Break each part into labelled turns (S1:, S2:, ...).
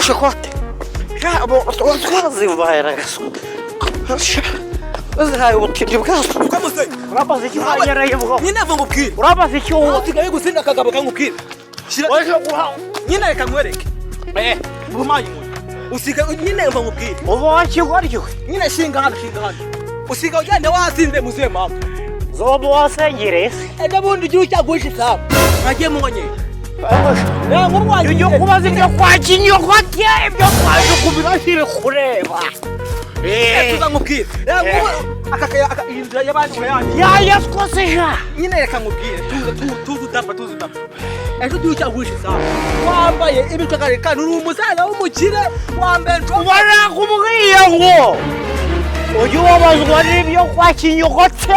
S1: شوكولاتة يا ابو غازي وبايرة هاي وطيني بكاس
S2: Kama sasa.
S1: رابا زي كيما يا يبغى
S2: Nyina vangu kiri.
S1: رابا زي كيما
S2: Tiga yego sina kagabo kangu kiri. Nyina reka ngwereke. Bumanyi mu. Usiga nyina vangu kiri.
S1: وباكي وريو
S2: Nyina shinga hano. Usiga ujane wasinze muzee mama.
S1: زوب واسنجريس
S2: Ndabundi gihe cyagwishe sawa. Nagiye mubonye.
S1: يا مرواي يجو كوما زي كواجي يوكوتي يبقى كواجي كوبيراشي خريبا
S2: Tuzamubwira. Akakaya inzira y'abandi muyandi.
S1: يا يسكوسيها
S2: Nyina reka ngubwire. Tuzu dapa. Ejo gihe cyagwishe sawa. Wambaye ibitwakare kandi uri umusaza w'umukire wambaye
S1: ولا كوبغيو uyu wabazwa n'ibyo kwakinyogotse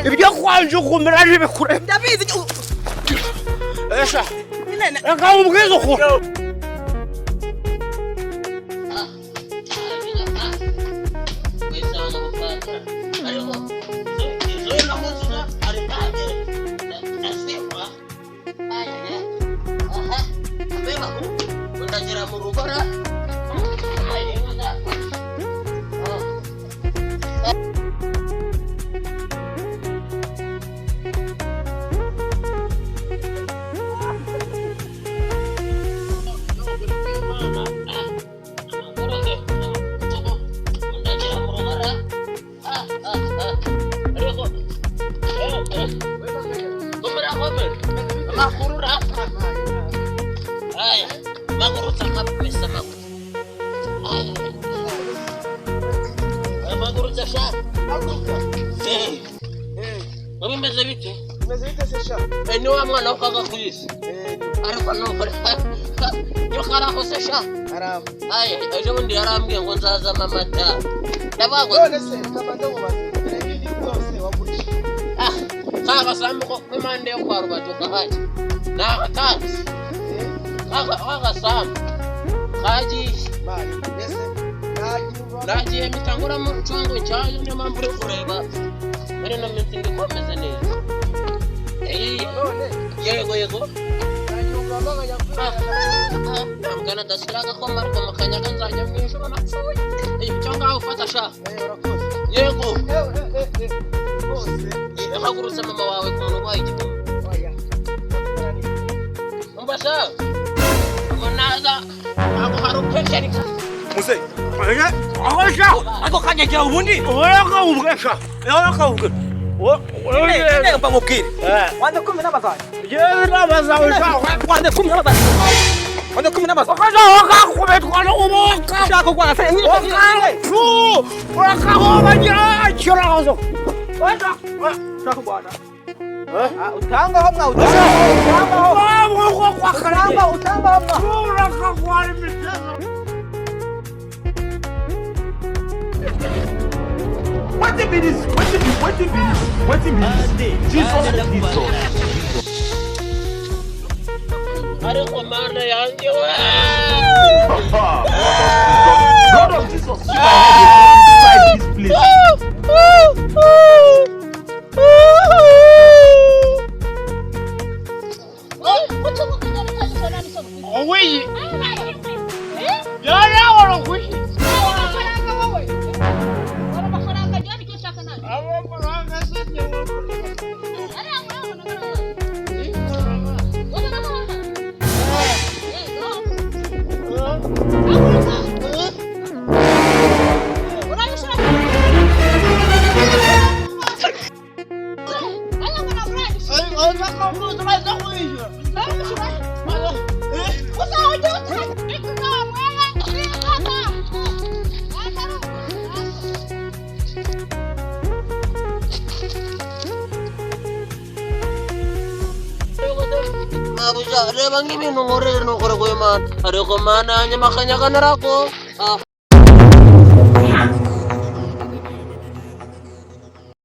S1: ibyo kwanje kumiraje bikure
S2: ndabizi.
S1: esha
S2: Nyina
S1: reka ubwiza ukuri
S3: Umeze bite? Sesha. Ni wa mwana ukaga kwisi. Ariko no yokara ko sesha.
S2: Aramba.
S3: Ejo bundi yarambwiye ngo nzaza amata. Ndabagwa.
S2: None se kabanza mu bazire ibindi byose wagurisha.
S3: Kaba sambuko kwimande yo kwa rubato kahaje. Nakatanzi. Kaka sambu. Kaji.
S2: Mali. Ese
S3: nagiye mitangura mu cyango cyayo niyo mpamvu uri kureba. Muri no minsi ndi komeze neza. Yego. Namgana dasiraga ko marko makanyaga nzajya mwishura napfuye. Cyangwa ufata sha. Yego. Hagurutse mama wawe ku muntu wayi gito. Umbasha. Munaza. Ako harupesheri.
S2: Muse.
S1: agasha
S2: Ako kanyagira ubundi.
S1: uraka ubwesha uraka ubwe
S2: Nyina bamubwire. Wande 10
S1: yewe nabazawe
S2: Wande 10 Wande 10
S1: akaza wakakubetwa n'ubuka
S2: Shaka kwa se nyina.
S1: wakafu urakahobagira kirazo wenda
S2: Shaka bwana. Utanga hamwe utanga
S1: wamwe kwa karamba
S2: utanga hamwe.
S1: urakakwara imitego
S4: What be this? Jesus.
S3: Ariko mana yanjye we.
S4: God of Jesus, keep my head inside this place.
S1: owi yara wala kushi
S3: Reba ngibintu ngorero nokore kwemana ariko mana anye makanyaga narako